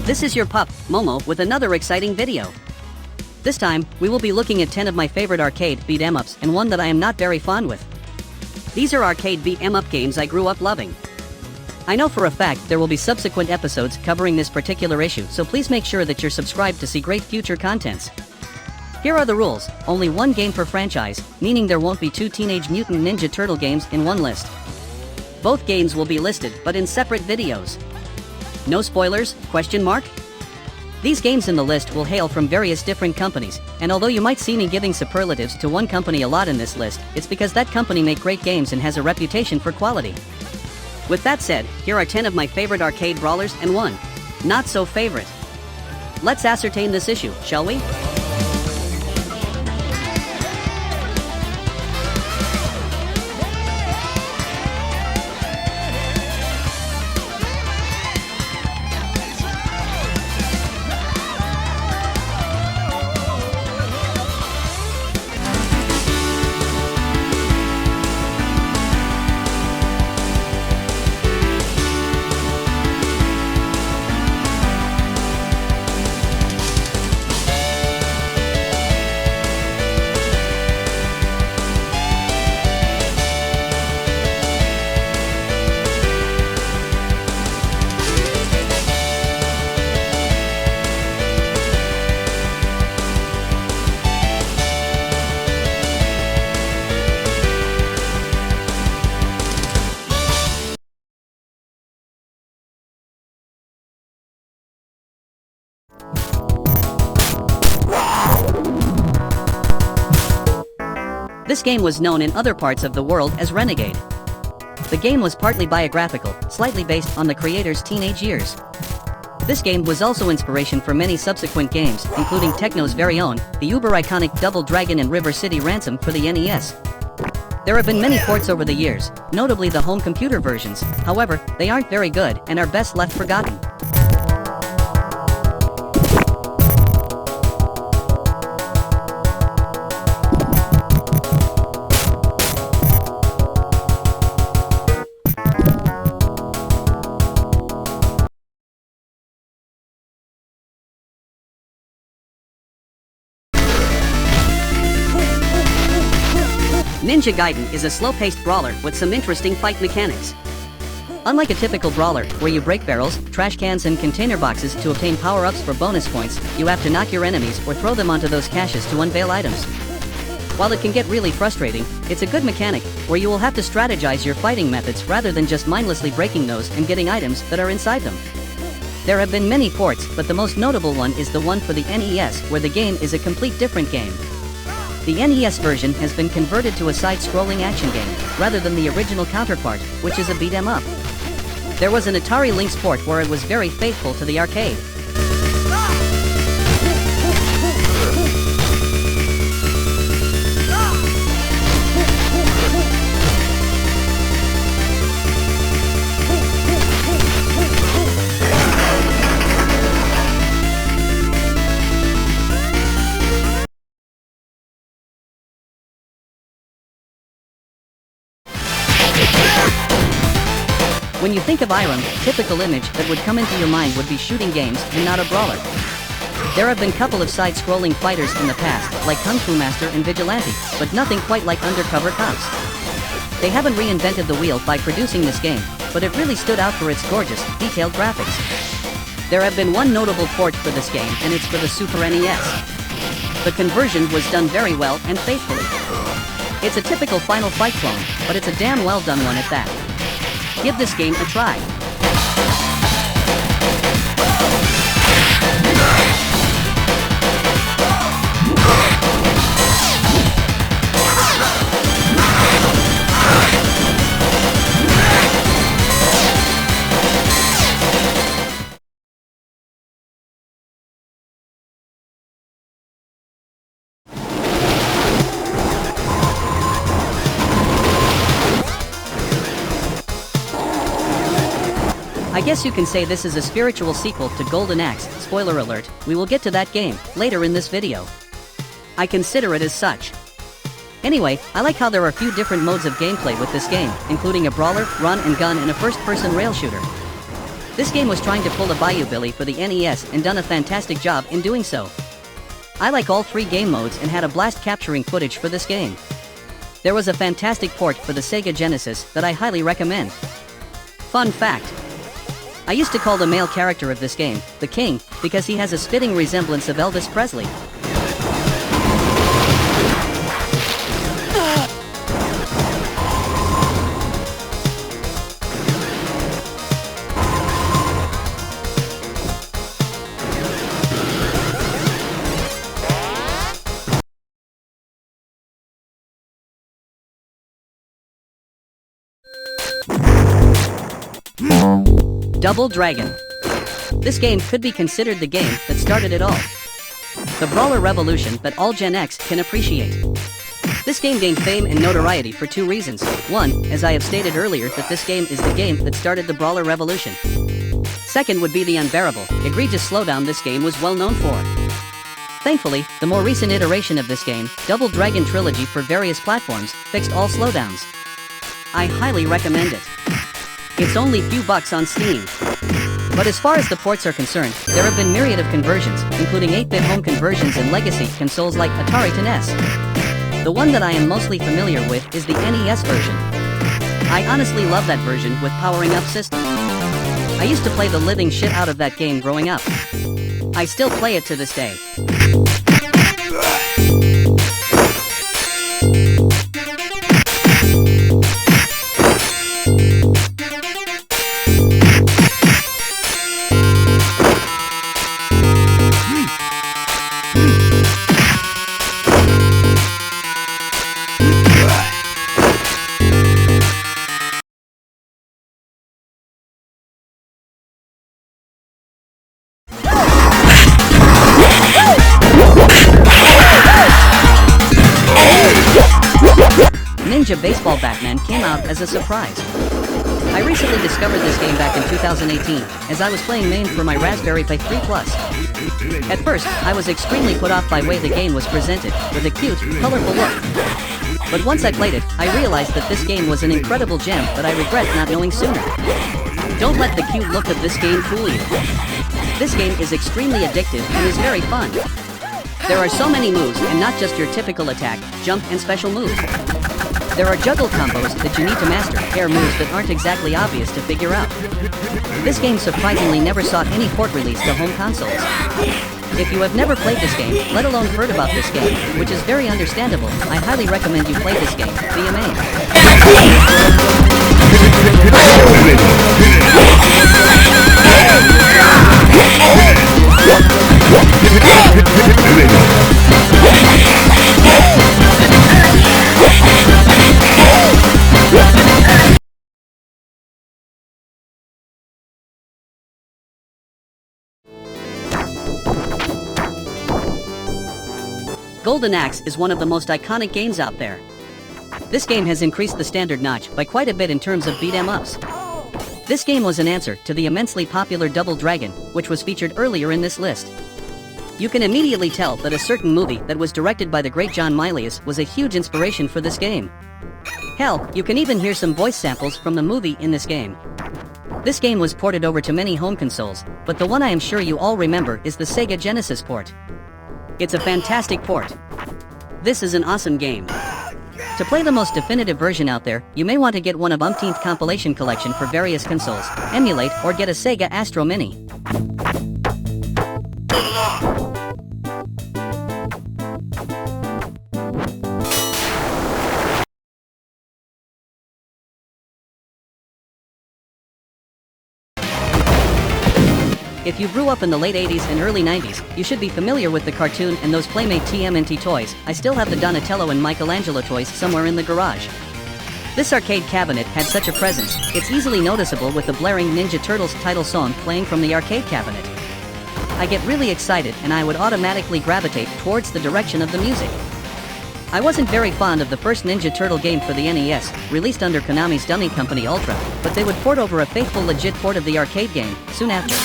This is your pup, Momo, with another exciting video. This time, we will be looking at 10 of my favorite arcade beat-em-ups and one that I am not very fond with. These are arcade beat-em-up games I grew up loving. I know for a fact there will be subsequent episodes covering this particular issue, so please make sure that you're subscribed to see great future contents. Here are the rules: only one game per franchise, meaning there won't be two Teenage Mutant Ninja Turtle games in one list. Both games will be listed, but in separate videos. No spoilers? These games in the list will hail from various different companies, and although you might see me giving superlatives to one company a lot in this list, it's because that company make great games and has a reputation for quality. With that said, here are 10 of my favorite arcade brawlers and one not so favorite. Let's ascertain this issue, shall we? This game was known in other parts of the world as Renegade. The game was partly biographical, slightly based on the creator's teenage years. This game was also inspiration for many subsequent games, including Techno's very own, the uber-iconic Double Dragon and River City Ransom for the NES. There have been many ports over the years, notably the home computer versions. However, they aren't very good and are best left forgotten. Ninja Gaiden is a slow-paced brawler with some interesting fight mechanics. Unlike a typical brawler, where you break barrels, trash cans and container boxes to obtain power-ups for bonus points, you have to knock your enemies or throw them onto those caches to unveil items. While it can get really frustrating, it's a good mechanic, where you will have to strategize your fighting methods rather than just mindlessly breaking those and getting items that are inside them. There have been many ports, but the most notable one is the one for the NES, where the game is a complete different game. The NES version has been converted to a side-scrolling action game, rather than the original counterpart, which is a beat-em-up. There was an Atari Lynx port where it was very faithful to the arcade. When you think of Irem, typical image that would come into your mind would be shooting games and not a brawler. There have been couple of side-scrolling fighters in the past, like Kung Fu Master and Vigilante, but nothing quite like Undercover Cops. They haven't reinvented the wheel by producing this game, but it really stood out for its gorgeous, detailed graphics. There have been one notable port for this game, and it's for the Super NES. The conversion was done very well and faithfully. It's a typical Final Fight clone, but it's a damn well done one at that. Give this game a try. I guess you can say this is a spiritual sequel to Golden Axe. Spoiler alert, we will get to that game later in this video. I consider it as such. Anyway, I like how there are a few different modes of gameplay with this game, including a brawler, run and gun, and a first-person rail shooter. This game was trying to pull a Bayou Billy for the NES and done a fantastic job in doing so. I like all 3 game modes and had a blast capturing footage for this game. There was a fantastic port for the Sega Genesis that I highly recommend. Fun fact: I used to call the male character of this game the King because he has a spitting resemblance of Elvis Presley. Double Dragon. This game could be considered the game that started it all. The brawler revolution that all Gen X can appreciate. This game gained fame and notoriety for 2 reasons. One, as I have stated earlier, that this game is the game that started the brawler revolution. Second would be the unbearable, egregious slowdown this game was well known for. Thankfully, the more recent iteration of this game, Double Dragon Trilogy for various platforms, fixed all slowdowns. I highly recommend it. It's only few bucks on Steam. But as far as the ports are concerned, there have been myriad of conversions, including 8-bit home conversions and legacy consoles like Atari to NES. The one that I am mostly familiar with is the NES version. I honestly love that version with powering up system. I used to play the living shit out of that game growing up. I still play it to this day. Ninja Baseball Batman came out as a surprise. I recently discovered this game back in 2018, as I was playing main for my Raspberry Pi 3 Plus. At first, I was extremely put off by the way the game was presented, with a cute, colorful look. But once I played it, I realized that this game was an incredible gem that I regret not knowing sooner. Don't let the cute look of this game fool you. This game is extremely addictive and is very fun. There are so many moves, and not just your typical attack, jump, and special moves. There are juggle combos that you need to master, air moves that aren't exactly obvious to figure out. This game surprisingly never sought any port release to home consoles. If you have never played this game, let alone heard about this game, which is very understandable, I highly recommend you play this game via main. Golden Axe is one of the most iconic games out there. This game has increased the standard notch by quite a bit in terms of beat-em-ups. This game was an answer to the immensely popular Double Dragon, which was featured earlier in this list. You can immediately tell that a certain movie that was directed by the great John Milius was a huge inspiration for this game. Hell, you can even hear some voice samples from the movie in this game. This game was ported over to many home consoles, but the one I am sure you all remember is the Sega Genesis port. It's a fantastic port. This is an awesome game. To play the most definitive version out there, you may want to get one of umpteenth compilation collection for various consoles, emulate, or get a Sega Astro Mini. If you grew up in the late 80s and early 90s, you should be familiar with the cartoon and those Playmate TMNT toys. I still have the Donatello and Michelangelo toys somewhere in the garage. This arcade cabinet had such a presence, it's easily noticeable with the blaring Ninja Turtles title song playing from the arcade cabinet. I get really excited and I would automatically gravitate towards the direction of the music. I wasn't very fond of the first Ninja Turtle game for the NES, released under Konami's dummy company Ultra, but they would port over a faithful legit port of the arcade game soon after.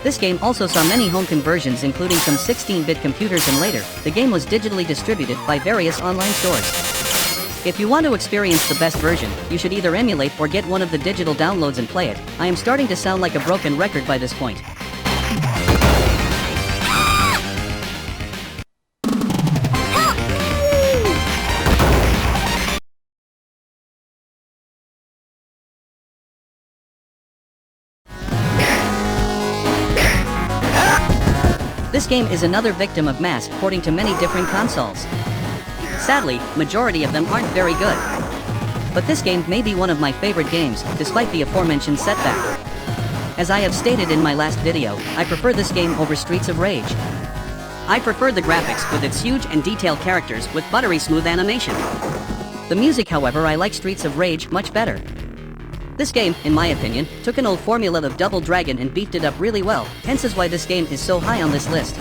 This game also saw many home conversions, including some 16-bit computers, and later, the game was digitally distributed by various online stores. If you want to experience the best version, you should either emulate or get one of the digital downloads and play it. I am starting to sound like a broken record by this point. This game is another victim of mass porting to many different consoles. Sadly, majority of them aren't very good. But this game may be one of my favorite games, despite the aforementioned setback. As I have stated in my last video, I prefer this game over Streets of Rage. I prefer the graphics with its huge and detailed characters with buttery smooth animation. The music, however, I like Streets of Rage much better. This game, in my opinion, took an old formula of Double Dragon and beefed it up really well, hence is why this game is so high on this list.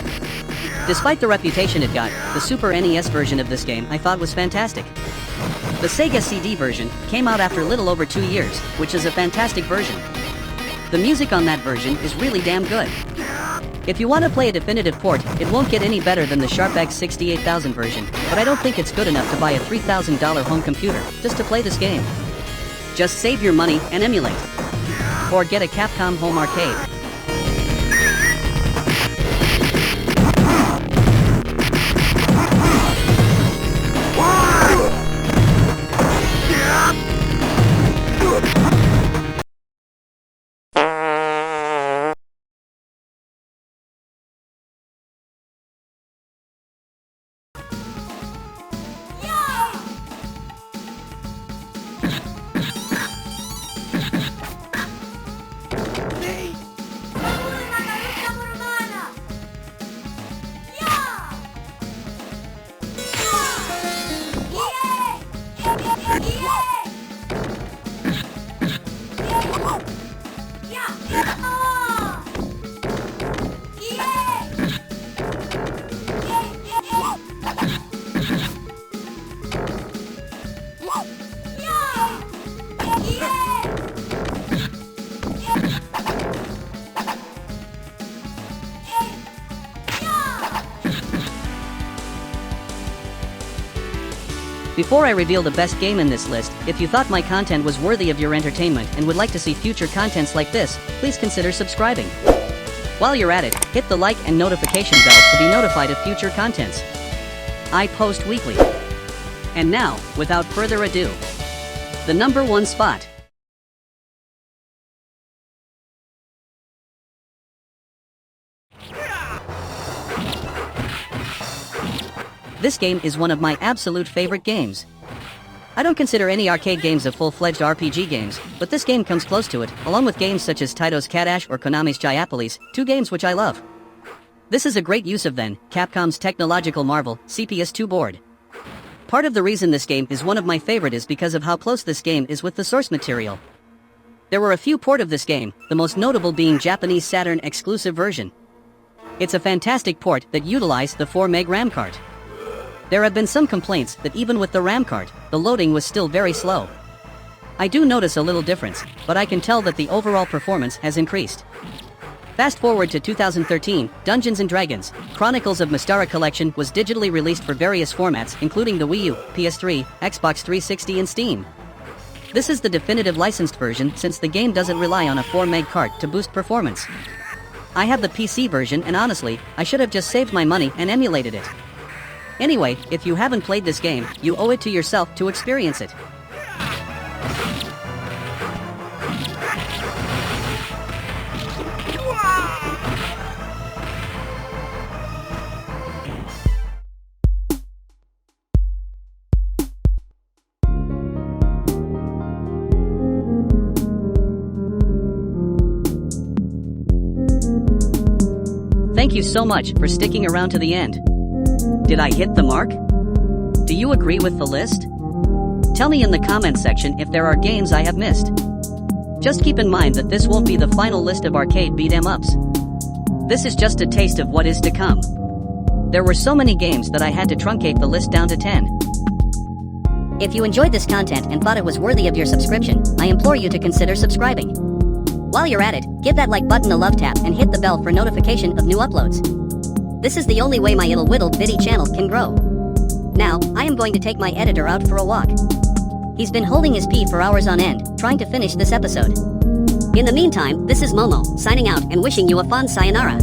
Despite the reputation it got, the Super NES version of this game I thought was fantastic. The Sega CD version came out after little over 2 years, which is a fantastic version. The music on that version is really damn good. If you want to play a definitive port, it won't get any better than the Sharp X68000 version, but I don't think it's good enough to buy a $3,000 home computer just to play this game. Just save your money and emulate. Or get a Capcom home arcade. Before I reveal the best game in this list, if you thought my content was worthy of your entertainment and would like to see future contents like this, please consider subscribing. While you're at it, hit the like and notification bell to be notified of future contents. I post weekly. And now, without further ado, the number 1 spot. This game is one of my absolute favorite games. I don't consider any arcade games a full-fledged RPG games, but this game comes close to it, along with games such as Taito's Kadash or Konami's Giapolis, 2 games which I love. This is a great use of then, Capcom's technological marvel, CPS2 board. Part of the reason this game is one of my favorite is because of how close this game is with the source material. There were a few port of this game, the most notable being Japanese Saturn exclusive version. It's a fantastic port that utilized the 4 meg RAM card. There have been some complaints that even with the RAM card, the loading was still very slow. I do notice a little difference, but I can tell that the overall performance has increased. Fast forward to 2013, Dungeons & Dragons, Chronicles of Mystara Collection was digitally released for various formats including the Wii U, PS3, Xbox 360 and Steam. This is the definitive licensed version since the game doesn't rely on a 4 meg card to boost performance. I have the PC version and honestly, I should have just saved my money and emulated it. Anyway, if you haven't played this game, you owe it to yourself to experience it. Thank you so much for sticking around to the end. Did I hit the mark? Do you agree with the list? Tell me in the comment section if there are games I have missed. Just keep in mind that this won't be the final list of arcade beat-em-ups. This is just a taste of what is to come. There were so many games that I had to truncate the list down to 10. If you enjoyed this content and thought it was worthy of your subscription, I implore you to consider subscribing. While you're at it, give that like button a love tap and hit the bell for notification of new uploads. This is the only way my ill-whittled bitty channel can grow. Now, I am going to take my editor out for a walk. He's been holding his pee for hours on end, trying to finish this episode. In the meantime, this is Momo, signing out and wishing you a fond sayonara.